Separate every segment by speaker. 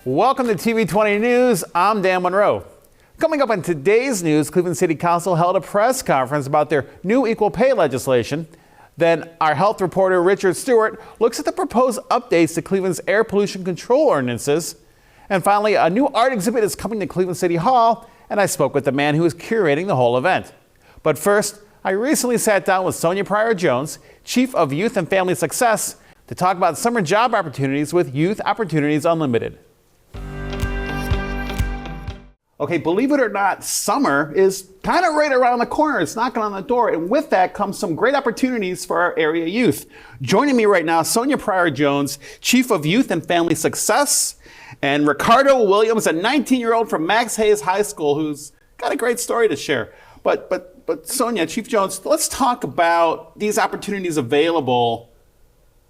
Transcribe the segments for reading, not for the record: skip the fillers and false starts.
Speaker 1: Welcome to TV20 News. I'm Dan Monroe. Coming up on today's news, Cleveland City Council held a press conference about their new equal pay legislation. Then our health reporter Richard Stewart looks at the proposed updates to Cleveland's air pollution control ordinances. And finally, a new art exhibit is coming to Cleveland City Hall, and I spoke with the man who is curating the whole event. But first, I recently sat down with Sonia Pryor-Jones, Chief of Youth and Family Success, to talk about summer job opportunities with Youth Opportunities Unlimited. Okay, believe it or not, summer is kind of right around the corner. It's knocking on the door. And with that comes some great opportunities for our area youth. Joining me right now, Sonia Pryor-Jones, Chief of Youth and Family Success, and Ricardo Williams, a 19-year-old from Max Hayes High School who's got a great story to share. But Sonia, Chief Jones, let's talk about these opportunities available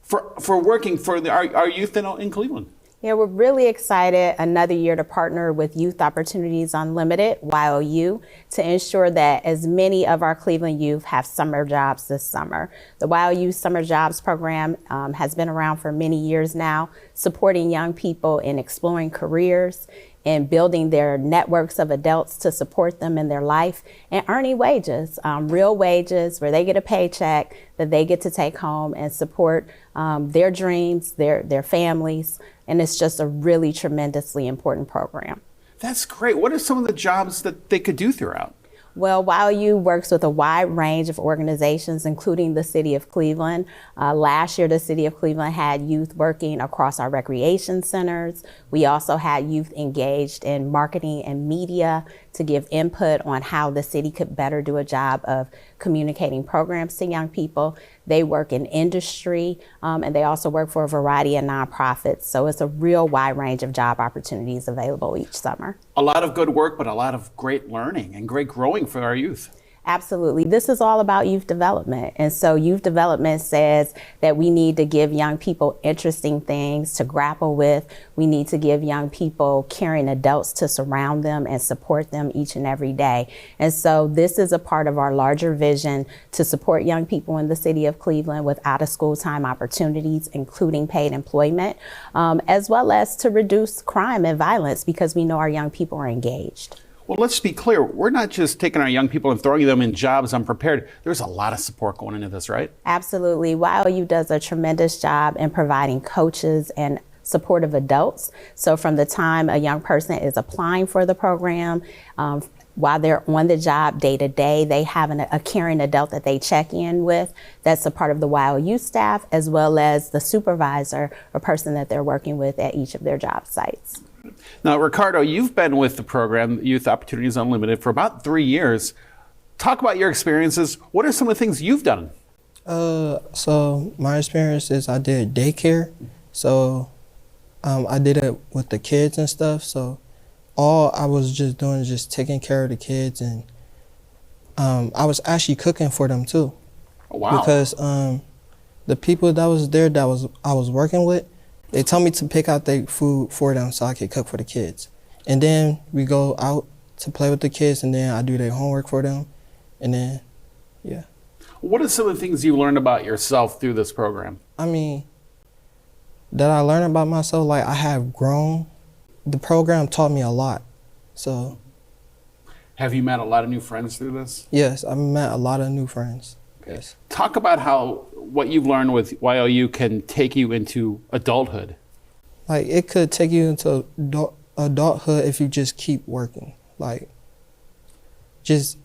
Speaker 1: for working for our youth in Cleveland.
Speaker 2: Yeah, we're really excited another year to partner with Youth Opportunities Unlimited, YOU, to ensure that as many of our Cleveland youth have summer jobs this summer. The YOU Summer Jobs Program has been around for many years now, supporting young people in exploring careers and building their networks of adults to support them in their life and earning wages, real wages where they get a paycheck that they get to take home and support their dreams, their families. And it's just a really tremendously important program.
Speaker 1: That's great. What are some of the jobs that they could do throughout?
Speaker 2: Well, YOU works with a wide range of organizations, including the City of Cleveland. Last year, the City of Cleveland had youth working across our recreation centers. We also had youth engaged in marketing and media to give input on how the city could better do a job of communicating programs to young people. They work in industry, and they also work for a variety of nonprofits. So it's a real wide range of job opportunities available each summer.
Speaker 1: A lot of good work, but a lot of great learning and great growing for our youth.
Speaker 2: Absolutely. This is all about youth development. And so youth development says that we need to give young people interesting things to grapple with. We need to give young people caring adults to surround them and support them each and every day. And so this is a part of our larger vision to support young people in the city of Cleveland with out of school time opportunities, including paid employment, as well as to reduce crime and violence because we know our young people are engaged.
Speaker 1: Well, let's be clear. We're not just taking our young people and throwing them in jobs unprepared. There's a lot of support going into this, right? Absolutely.
Speaker 2: YOU does a tremendous job in providing coaches and supportive adults. So from the time a young person is applying for the program, while they're on the job day to day, they have a caring adult that they check in with. That's a part of the YOU staff, as well as the supervisor or person that they're working with at each of their job sites.
Speaker 1: Now, Ricardo, you've been with the program, Youth Opportunities Unlimited, for about 3 years. Talk about your experiences. What are some of the things you've done?
Speaker 3: So my experience is I did daycare. So I did it with the kids and stuff. So all I was just doing is just taking care of the kids. And I was actually cooking for them too.
Speaker 1: Oh, wow.
Speaker 3: Because the people that was there I was working with, they told me to pick out their food for them so I could cook for the kids. And then we go out to play with the kids, and then I do their homework for them. And then, yeah.
Speaker 1: What are some of the things you learned about yourself through this program?
Speaker 3: I mean, that I learned about myself, like I have grown. The program taught me a lot, so.
Speaker 1: Have you met a lot of new friends through this?
Speaker 3: Yes, I met a lot of new friends.
Speaker 1: Okay.
Speaker 3: Yes.
Speaker 1: Talk about how what you've learned with YOU can take you into adulthood.
Speaker 3: Like it could take you into adulthood if you just keep working. Like just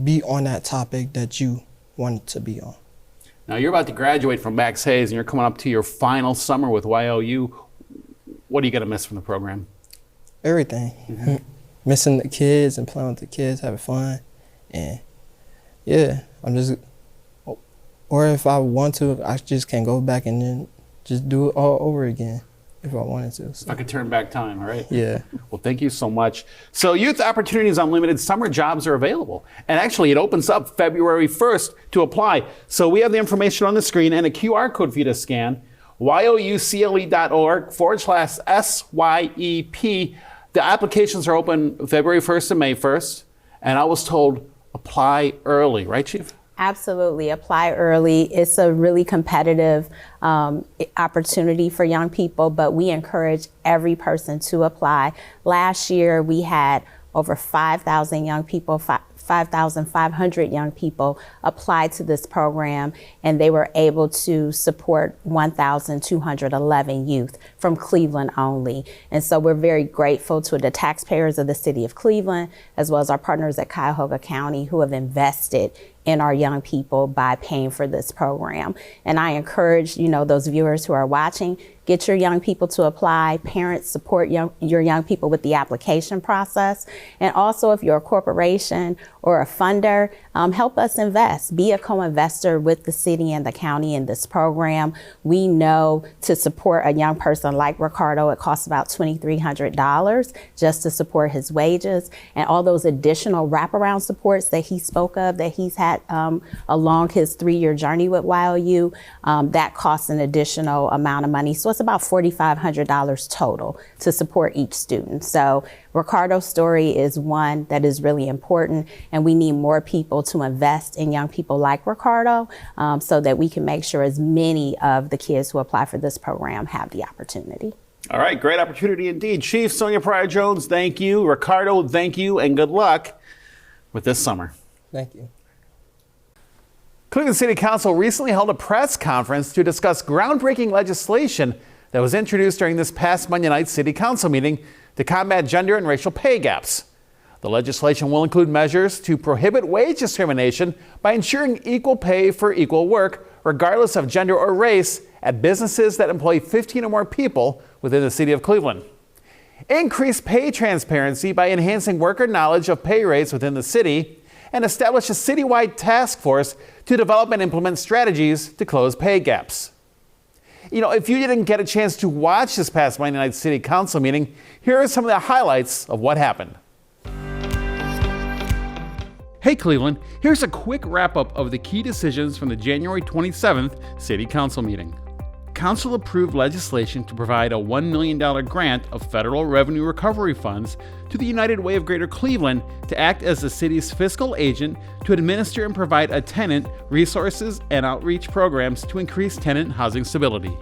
Speaker 3: be on that topic that you wanted to be on.
Speaker 1: Now you're about to graduate from Max Hayes and you're coming up to your final summer with YOU. What are you going to miss from the program?
Speaker 3: Everything. Mm-hmm. Missing the kids and playing with the kids, having fun. And yeah, or if I want to, I just can go back and then just do it all over again if I wanted to. So.
Speaker 1: I could turn back time, all right?
Speaker 3: Yeah.
Speaker 1: Well, thank you so much. So Youth Opportunities Unlimited summer jobs are available. And actually, it opens up February 1st to apply. So we have the information on the screen and a QR code for you to scan, youcle.org/SYEP. The applications are open February 1st to May 1st. And I was told apply early, right, Chief?
Speaker 2: Absolutely. Apply early. It's a really competitive opportunity for young people, but we encourage every person to apply. Last year, we had over 5,000 young people, 5,500 young people applied to this program, and they were able to support 1,211 youth from Cleveland only. And so we're very grateful to the taxpayers of the city of Cleveland, as well as our partners at Cuyahoga County who have invested in our young people by paying for this program. And I encourage, those viewers who are watching, get your young people to apply. Parents, support your young people with the application process. And also, if you're a corporation or a funder, help us invest. Be a co-investor with the city and the county in this program. We know to support a young person like Ricardo, it costs about $2,300 just to support his wages, and all those additional wraparound supports that he spoke of that he's had along his 3-year journey with YOU, that costs an additional amount of money. So it's about $4,500 total to support each student. So Ricardo's story is one that is really important, and we need more people to invest in young people like Ricardo so that we can make sure as many of the kids who apply for this program have the opportunity.
Speaker 1: All right, great opportunity indeed. Chief Sonia Pryor-Jones, thank you. Ricardo, thank you, and good luck with this summer.
Speaker 3: Thank you.
Speaker 1: Cleveland City Council recently held a press conference to discuss groundbreaking legislation that was introduced during this past Monday night City Council meeting to combat gender and racial pay gaps. The legislation will include measures to prohibit wage discrimination by ensuring equal pay for equal work, regardless of gender or race, at businesses that employ 15 or more people within the city of Cleveland. Increase pay transparency by enhancing worker knowledge of pay rates within the city, and establish a citywide task force to develop and implement strategies to close pay gaps. If you didn't get a chance to watch this past Monday night City Council meeting, here are some of the highlights of what happened. Hey Cleveland, here's a quick wrap-up of the key decisions from the January 27th City Council meeting. Council approved legislation to provide a $1 million grant of federal revenue recovery funds to the United Way of Greater Cleveland to act as the city's fiscal agent to administer and provide a tenant resources and outreach programs to increase tenant housing stability.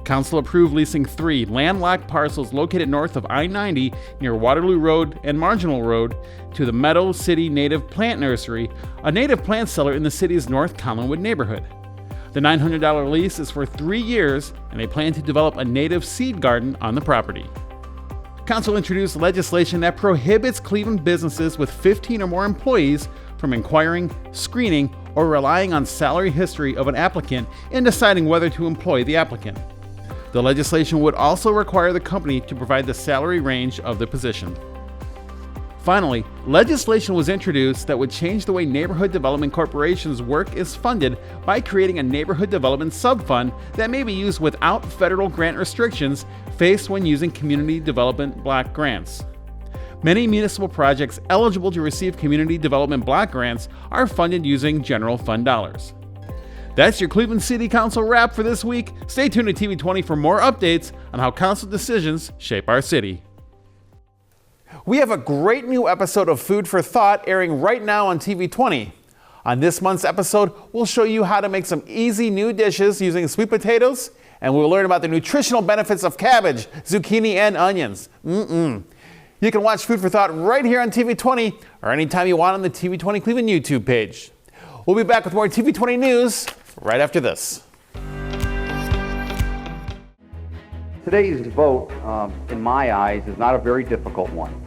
Speaker 1: Council approved leasing 3 landlocked parcels located north of I-90 near Waterloo Road and Marginal Road to the Meadow City Native Plant Nursery, a native plant seller in the city's North Collinwood neighborhood. The $900 lease is for 3 years, and they plan to develop a native seed garden on the property. Council introduced legislation that prohibits Cleveland businesses with 15 or more employees from inquiring, screening, or relying on salary history of an applicant in deciding whether to employ the applicant. The legislation would also require the company to provide the salary range of the position. Finally, legislation was introduced that would change the way neighborhood development corporations' work is funded by creating a neighborhood development subfund that may be used without federal grant restrictions faced when using community development block grants. Many municipal projects eligible to receive community development block grants are funded using general fund dollars. That's your Cleveland City Council wrap for this week. Stay tuned to TV20 for more updates on how council decisions shape our city. We have a great new episode of Food for Thought airing right now on TV20. On this month's episode, we'll show you how to make some easy new dishes using sweet potatoes, and we'll learn about the nutritional benefits of cabbage, zucchini, and onions. You can watch Food for Thought right here on TV20 or anytime you want on the TV20 Cleveland YouTube page. We'll be back with more TV20 news right after this.
Speaker 4: Today's vote, in my eyes, is not a very difficult one.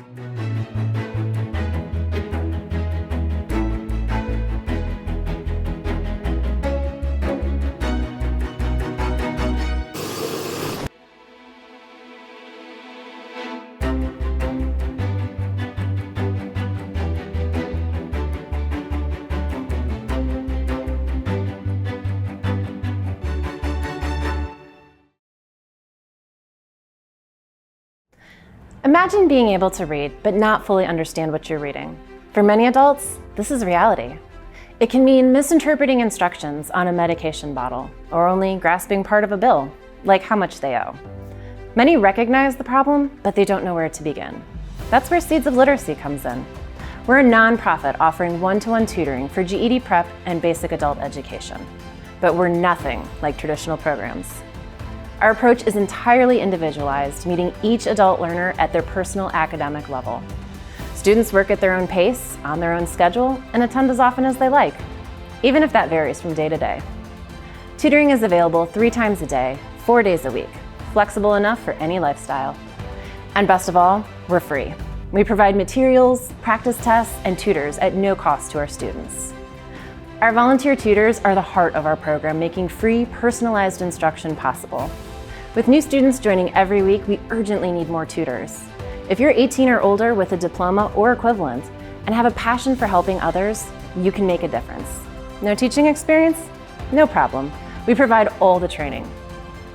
Speaker 5: Imagine being able to read, but not fully understand what you're reading. For many adults, this is reality. It can mean misinterpreting instructions on a medication bottle, or only grasping part of a bill, like how much they owe. Many recognize the problem, but they don't know where to begin. That's where Seeds of Literacy comes in. We're a nonprofit offering one-to-one tutoring for GED prep and basic adult education. But we're nothing like traditional programs. Our approach is entirely individualized, meeting each adult learner at their personal academic level. Students work at their own pace, on their own schedule, and attend as often as they like, even if that varies from day to day. Tutoring is available 3 times a day, 4 days a week, flexible enough for any lifestyle. And best of all, we're free. We provide materials, practice tests, and tutors at no cost to our students. Our volunteer tutors are the heart of our program, making free, personalized instruction possible. With new students joining every week, we urgently need more tutors. If you're 18 or older with a diploma or equivalent and have a passion for helping others, you can make a difference. No teaching experience? No problem. We provide all the training.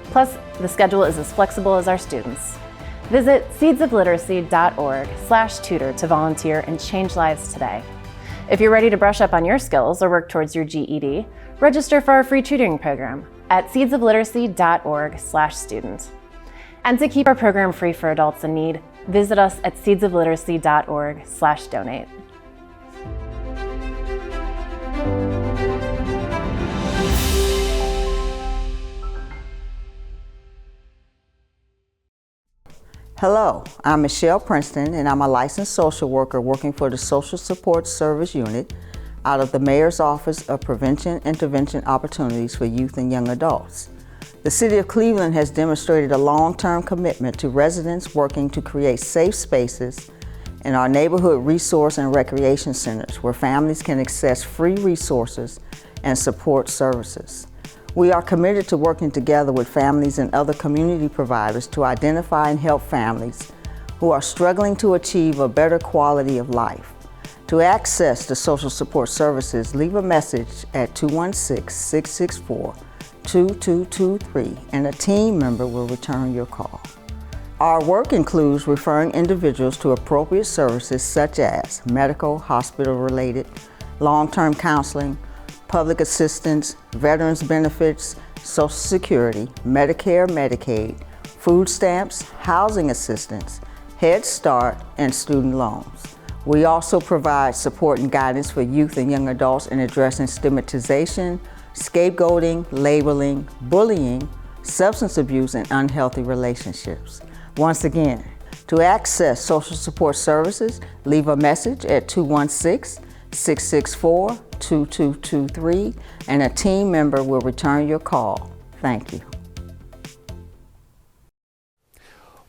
Speaker 5: Plus, the schedule is as flexible as our students. Visit seedsofliteracy.org/tutor to volunteer and change lives today. If you're ready to brush up on your skills or work towards your GED, register for our free tutoring program at seedsofliteracy.org/student. And to keep our program free for adults in need, visit us at seedsofliteracy.org/donate.
Speaker 6: Hello, I'm Michelle Princeton, and I'm a licensed social worker working for the Social Support Service Unit out of the Mayor's Office of Prevention Intervention Opportunities for Youth and Young Adults. The City of Cleveland has demonstrated a long-term commitment to residents working to create safe spaces in our neighborhood resource and recreation centers where families can access free resources and support services. We are committed to working together with families and other community providers to identify and help families who are struggling to achieve a better quality of life. To access the social support services, leave a message at 216-664-2223 and a team member will return your call. Our work includes referring individuals to appropriate services such as medical, hospital-related, long-term counseling, public assistance, veterans benefits, Social Security, Medicare, Medicaid, food stamps, housing assistance, Head Start, and student loans. We also provide support and guidance for youth and young adults in addressing stigmatization, scapegoating, labeling, bullying, substance abuse, and unhealthy relationships. Once again, to access social support services, leave a message at 216-664-2223 and a team member will return your call. Thank you.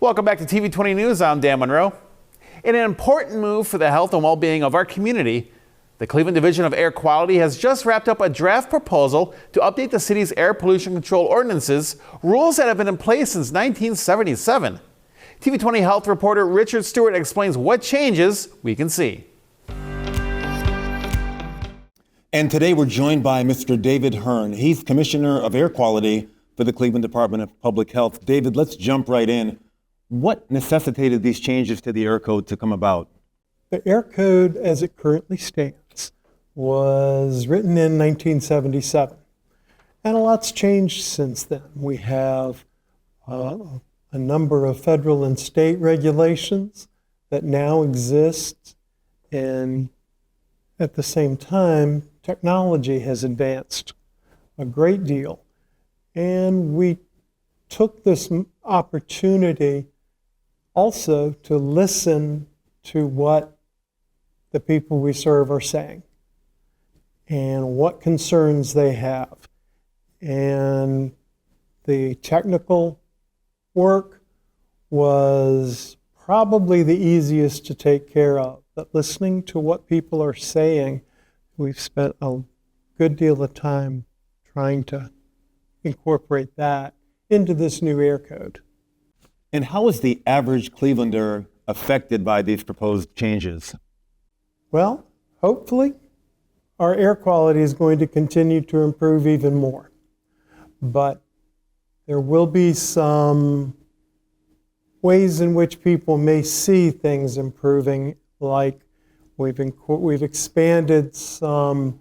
Speaker 1: Welcome back to TV20 News. I'm Dan Monroe. In an important move for the health and well-being of our community, the Cleveland Division of Air Quality has just wrapped up a draft proposal to update the city's air pollution control ordinances, rules that have been in place since 1977. TV20 health reporter Richard Stewart explains what changes we can see.
Speaker 7: And today we're joined by Mr. David Hearn. He's Commissioner of Air Quality for the Cleveland Department of Public Health. David, let's jump right in. What necessitated these changes to the air code to come about?
Speaker 8: The air code as it currently stands was written in 1977. And a lot's changed since then. We have a number of federal and state regulations that now exist, and at the same time, technology has advanced a great deal. And we took this opportunity also to listen to what the people we serve are saying and what concerns they have. And the technical work was probably the easiest to take care of, but listening to what people are saying, we've spent a good deal of time trying to incorporate that into this new air code.
Speaker 7: And how is the average Clevelander affected by these proposed changes?
Speaker 8: Well, hopefully, our air quality is going to continue to improve even more. But there will be some ways in which people may see things improving, like we've expanded some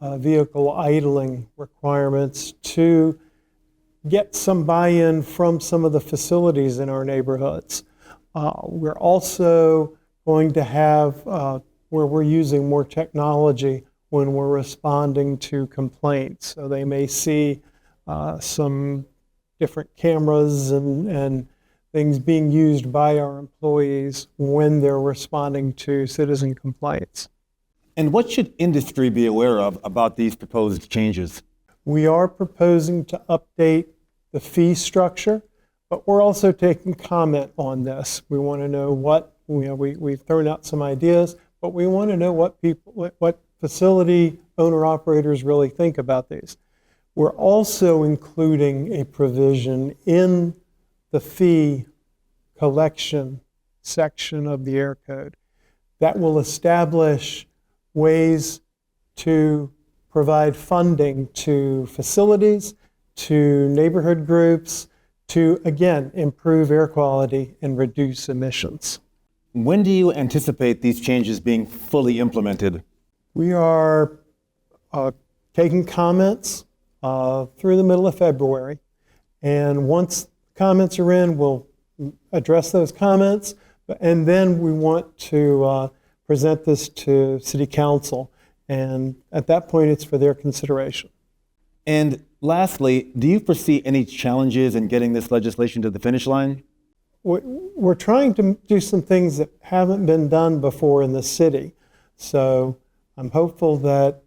Speaker 8: vehicle idling requirements to get some buy-in from some of the facilities in our neighborhoods. We're also going to have, where we're using more technology when we're responding to complaints. So they may see some different cameras and things being used by our employees when they're responding to citizen complaints.
Speaker 7: And what should industry be aware of about these proposed changes?
Speaker 8: We are proposing to update the fee structure, but we're also taking comment on this. We want to know we've thrown out some ideas, but we want to know what facility owner-operators really think about these. We're also including a provision in the fee collection section of the Air Code that will establish ways to provide funding to facilities, to neighborhood groups, to, again, improve air quality and reduce emissions.
Speaker 7: When do you anticipate these changes being fully implemented?
Speaker 8: We are taking comments through the middle of February, and once comments are in, we'll address those comments, and then we want to present this to City Council, and at that point it's for their consideration.
Speaker 7: And lastly, do you foresee any challenges in getting this legislation to the finish line?
Speaker 8: We're trying to do some things that haven't been done before in the city. So I'm hopeful that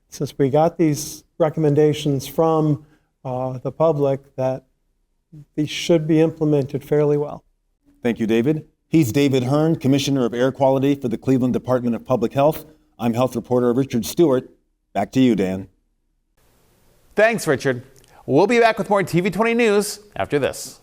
Speaker 8: since we got these recommendations from the public, that these should be implemented fairly well.
Speaker 7: Thank you, David. He's David Hearn, Commissioner of Air Quality for the Cleveland Department of Public Health. I'm health reporter Richard Stewart. Back to you, Dan.
Speaker 1: Thanks, Richard. We'll be back with more TV20 News after this.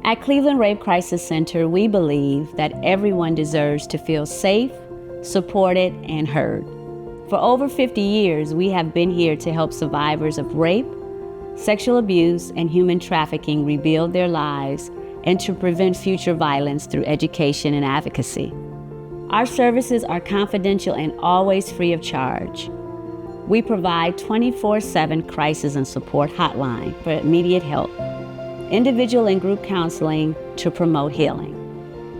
Speaker 9: At Cleveland Rape Crisis Center, we believe that everyone deserves to feel safe, supported, and heard. For over 50 years, we have been here to help survivors of rape, sexual abuse, and human trafficking rebuild their lives and to prevent future violence through education and advocacy. Our services are confidential and always free of charge. We provide 24/7 crisis and support hotline for immediate help, individual and group counseling to promote healing,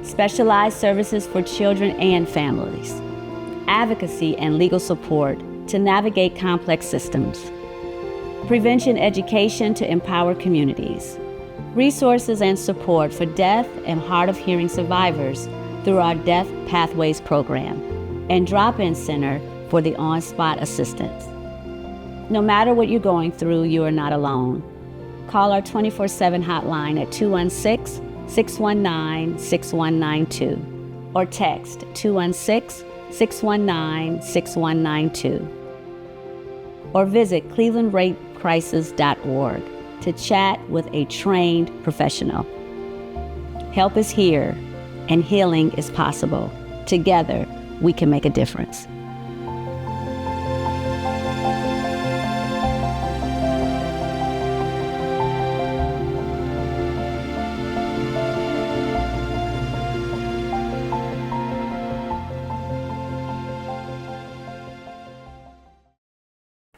Speaker 9: specialized services for children and families, advocacy and legal support to navigate complex systems, prevention education to empower communities, resources and support for deaf and hard of hearing survivors through our Deaf Pathways program, and drop-in center for the on-spot assistance. No matter what you're going through, you are not alone. Call our 24/7 hotline at 216-619-6192 or text 216-619-6192 or visit clevelandrapecrisis.org to chat with a trained professional. Help is here and healing is possible. Together, we can make a difference.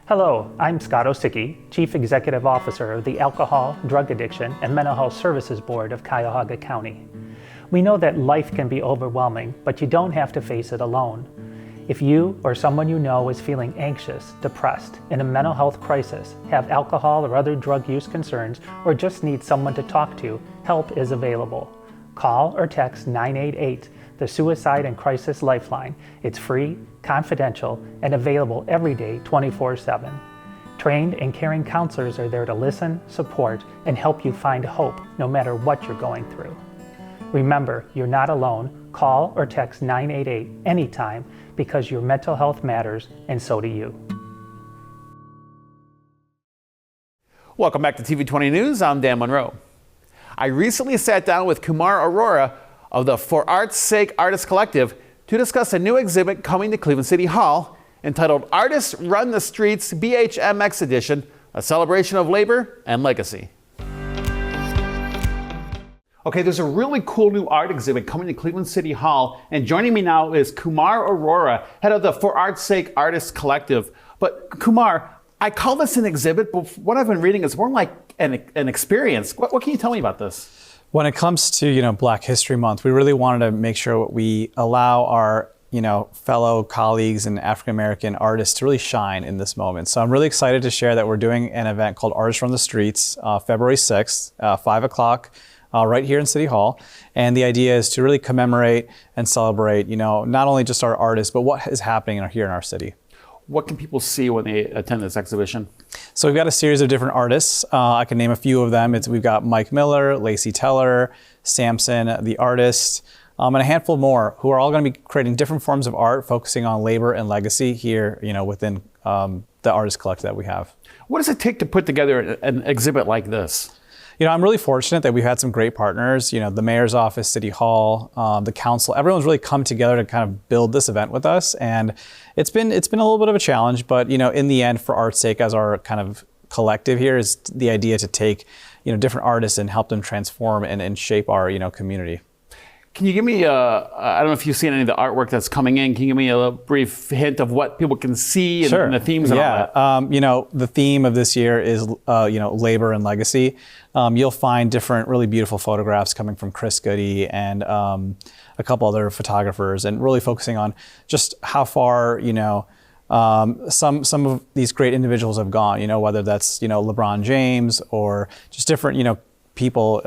Speaker 10: Hello, I'm Scott Osicki, Chief Executive Officer of the Alcohol, Drug Addiction, and Mental Health Services Board of Cuyahoga County. We know that life can be overwhelming, but you don't have to face it alone. If you or someone you know is feeling anxious, depressed, in a mental health crisis, have alcohol or other drug use concerns, or just need someone to talk to, help is available. Call or text 988, the Suicide and Crisis Lifeline. It's free, confidential, and available every day 24/7. Trained and caring counselors are there to listen, support, and help you find hope no matter what you're going through. Remember, you're not alone. Call or text 988 anytime because your mental health matters, and so do you.
Speaker 1: Welcome back to TV20 News. I'm Dan Monroe. I recently sat down with Kumar Arora of the For Art's Sake Artist Collective to discuss a new exhibit coming to Cleveland City Hall entitled Artists Run the Streets BHMX Edition, a celebration of labor and legacy. Okay, there's a really cool new art exhibit coming to Cleveland City Hall, and joining me now is Kumar Arora, head of the For Art's Sake Artist Collective. But Kumar, I call this an exhibit, but what I've been reading is more like an experience. What can you tell me about this?
Speaker 11: When it comes to Black History Month, we really wanted to make sure we allow our fellow colleagues and African American artists to really shine in this moment. So I'm really excited to share that we're doing an event called Artists Run the Streets, February 6th, 5 o'clock. Right here in City Hall. And the idea is to really commemorate and celebrate, not only just our artists, but what is happening here in our city.
Speaker 1: What can people see when they attend this exhibition?
Speaker 11: So we've got a series of different artists. I can name a few of them. We've got Mike Miller, Lacey Teller, Samson, the artist, and a handful more who are all going to be creating different forms of art, focusing on labor and legacy here, within the artist collective that we have.
Speaker 1: What does it take to put together an exhibit like this?
Speaker 11: I'm really fortunate that we've had some great partners, the mayor's office, City Hall, the council. Everyone's really come together to kind of build this event with us. And it's been a little bit of a challenge, but in the end, For Art's Sake, as our kind of collective here, is the idea to take different artists and help them transform and shape our community.
Speaker 1: Can you give me I don't know if you've seen any of the artwork that's coming in. Can you give me a brief hint of what people can see and,
Speaker 11: Sure.
Speaker 1: and the themes and all that?
Speaker 11: The theme of this year is, labor and legacy. You'll find different really beautiful photographs coming from Chris Goody and a couple other photographers, and really focusing on just how far, some of these great individuals have gone, whether that's, LeBron James or just different, people,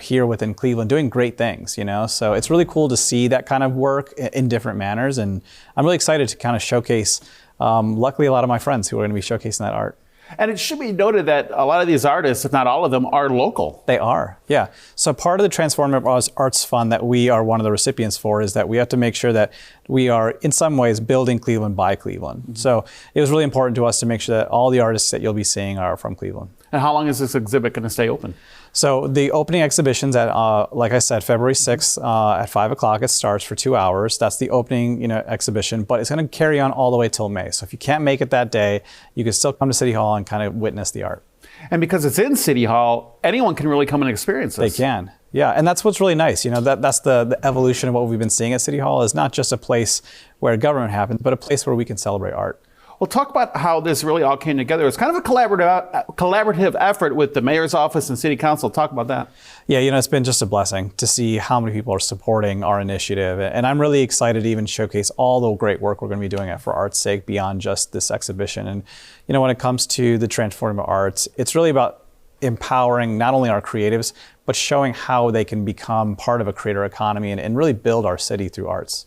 Speaker 11: here within Cleveland doing great things, So it's really cool to see that kind of work in different manners. And I'm really excited to kind of showcase, luckily, a lot of my friends who are going to be showcasing that art.
Speaker 1: And it should be noted that a lot of these artists, if not all of them, are local.
Speaker 11: They are, yeah. So part of the Transformative Arts Fund that we are one of the recipients for is that we have to make sure that we are, in some ways, building Cleveland by Cleveland. Mm-hmm. So it was really important to us to make sure that all the artists that you'll be seeing are from Cleveland. And
Speaker 1: how long is this exhibit going to stay open?
Speaker 11: So the opening exhibition's at, like I said, February 6th at 5 o'clock. It starts for 2 hours. That's the opening, exhibition, but it's going to carry on all the way till May. So if you can't make it that day, you can still come to City Hall and kind of witness the art.
Speaker 1: And because it's in City Hall, anyone can really come and experience this.
Speaker 11: They can. Yeah, and that's what's really nice. That's the evolution of what we've been seeing at City Hall, is not just a place where government happens, but a place where we can celebrate art.
Speaker 1: Well, talk about how this really all came together. It's kind of a collaborative effort with the mayor's office and city council. Talk about that.
Speaker 11: Yeah, it's been just a blessing to see how many people are supporting our initiative. And I'm really excited to even showcase all the great work we're going to be doing at For Art's Sake beyond just this exhibition. And, when it comes to the transformative arts, it's really about empowering not only our creatives, but showing how they can become part of a creator economy and really build our city through arts.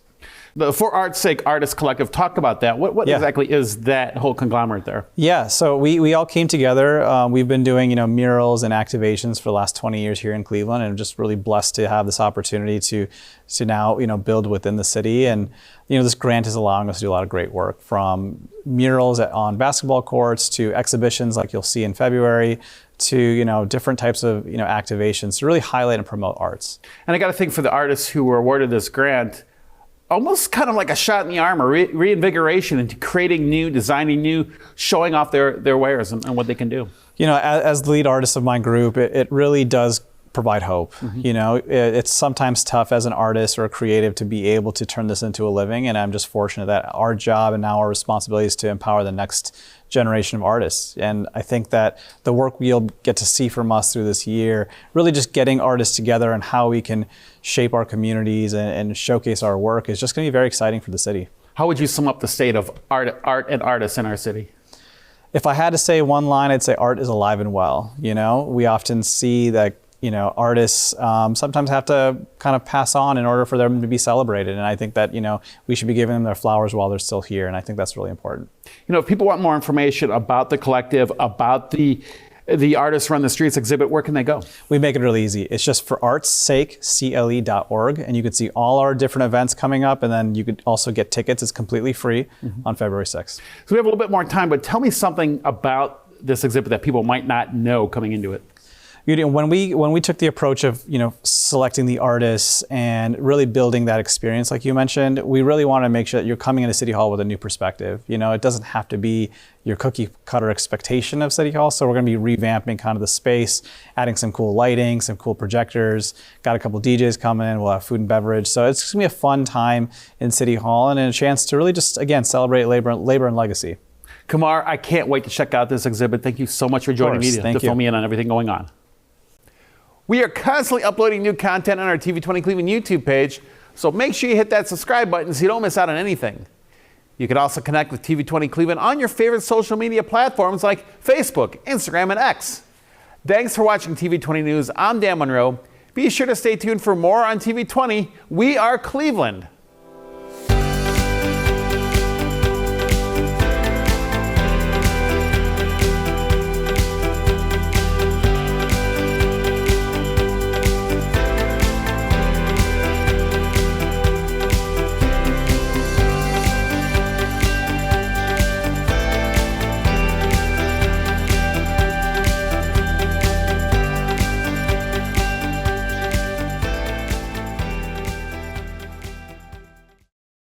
Speaker 1: The For Art's Sake Artist Collective, talk about that. What exactly is that whole conglomerate there?
Speaker 11: Yeah, so we all came together. We've been doing murals and activations for the last 20 years here in Cleveland, and I'm just really blessed to have this opportunity to now build within the city. And this grant is allowing us to do a lot of great work, from murals on basketball courts to exhibitions like you'll see in February, to different types of activations to really highlight and promote arts.
Speaker 1: And I got to think, for the artists who were awarded this grant, almost kind of like a shot in the arm, or reinvigoration into creating new, designing new, showing off their wares and what they can do.
Speaker 11: As the lead artist of my group, it really does provide hope. Mm-hmm. It's sometimes tough as an artist or a creative to be able to turn this into a living, and I'm just fortunate that our job and now our responsibility is to empower the next generation of artists. And I think that the work we'll get to see from us through this year, really just getting artists together and how we can shape our communities and showcase our work, is just going to be very exciting for the city.
Speaker 1: How would you sum up the state of art and artists in our city?
Speaker 11: If I had to say one line, I'd say art is alive and well. We often see that artists sometimes have to kind of pass on in order for them to be celebrated. And I think that, we should be giving them their flowers while they're still here. And I think that's really important.
Speaker 1: If people want more information about the collective, about the the Artists Run the Streets exhibit, where can they go?
Speaker 11: We make it really easy. It's just for art's sake, CLE.org, and you can see all our different events coming up, and then you could also get tickets. It's completely free on February 6th.
Speaker 1: So we have a little bit more time, but tell me something about this exhibit that people might not know coming into it.
Speaker 11: When we took the approach of selecting the artists and really building that experience, like you mentioned, we really want to make sure that you're coming into City Hall with a new perspective. It doesn't have to be your cookie cutter expectation of City Hall. So we're going to be revamping kind of the space, adding some cool lighting, some cool projectors. Got a couple DJs coming in. We'll have food and beverage. So it's going to be a fun time in City Hall and a chance to really just again celebrate labor and legacy.
Speaker 1: Kumar, I can't wait to check out this exhibit. Thank you so much for joining me to fill me in on everything going on. We are constantly uploading new content on our TV20 Cleveland YouTube page, so make sure you hit that subscribe button so you don't miss out on anything. You can also connect with TV20 Cleveland on your favorite social media platforms like Facebook, Instagram, and X. Thanks for watching TV20 News. I'm Dan Monroe. Be sure to stay tuned for more on TV20. We are Cleveland.